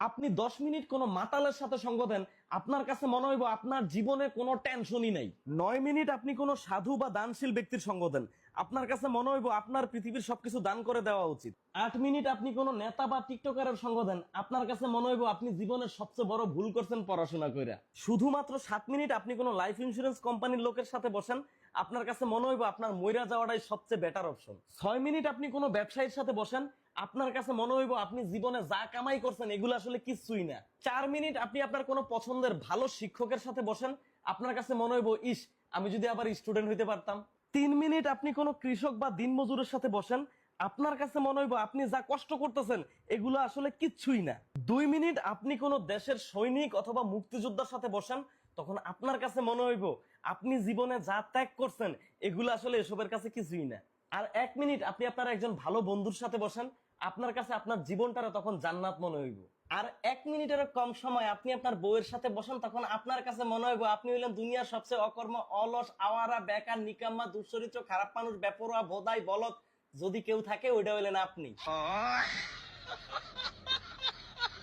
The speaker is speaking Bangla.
আপনি 10 মিনিট কোনো মাতালের সাথে সঙ্গ দেন, আপনার কাছে মনে হইব আপনার জীবনে কোনো টেনশনই নাই। 9 মিনিট আপনি কোনো সাধু বা দানশীল ব্যক্তির সঙ্গ দেন, আপনার কাছে মনে হইব আপনার পৃথিবীর সবকিছু দান করে দেওয়া উচিত। 8 মিনিট আপনি কোনো নেতা বা টিকটকারের সঙ্গ দেন, আপনার কাছে মনে হইব আপনি জীবনের সবচেয়ে বড় ভুল করছেন পড়াশোনা কইরা। শুধুমাত্র 7 মিনিট আপনি কোনো লাইফ ইন্স্যুরেন্স কোম্পানির লোকের সাথে বসেন, আপনার কাছে মনে হইব আপনার মইরা যাওয়াটাই সবচেয়ে বেটার অপশন। 6 মিনিট আপনি কোনো ব্যবসায়ীর সাথে বসেন, আপনার কাছে মনে হইব আপনি জীবনে যা কামাই করছেন এগুলো আসলে কিছুই না। 4 মিনিট আপনি আপনার কোনো পছন্দের ভালো শিক্ষকের সাথে বসেন, আপনার কাছে মনে হইব ইস, আমি যদি আবার স্টুডেন্ট হইতে পারতাম। 3 মিনিট আপনি কোনো কৃষক বা দিনমজুরের সাথে বসেন, আপনার কাছে মনে হইব আপনি যা কষ্ট করতেছেন এগুলো আসলে কিচ্ছুই না। 2 মিনিট আপনি কোনো দেশের সৈনিক অথবা মুক্তিযোদ্ধার সাথে বসেন, তখন আপনার কাছে মনে হইব আপনি জীবনে যা ত্যাগ করছেন এগুলো আসলে এসবের কাছে কিছুই না। আর 1 মিনিট আপনি আপনার একজন ভালো বন্ধুর সাথে বসেন, আপনার কাছে আপনার জীবনটারে তখন জান্নাত মনে হইব। আর 1 মিনিটের কম সময় আপনি আপনার বউয়ের সাথে বসেন, তখন আপনার কাছে মনে হইব আপনি হইলেন দুনিয়ার সবচেয়ে অকর্ম, অলস, আওয়ারা, বেকার, নিকাম্মা, দুশ্চরিত্র, খারাপ মানুষ, বেপরোয়া, ভোদাই, বলদ যদি কেউ থাকে ওইটা হইলেন আপনি।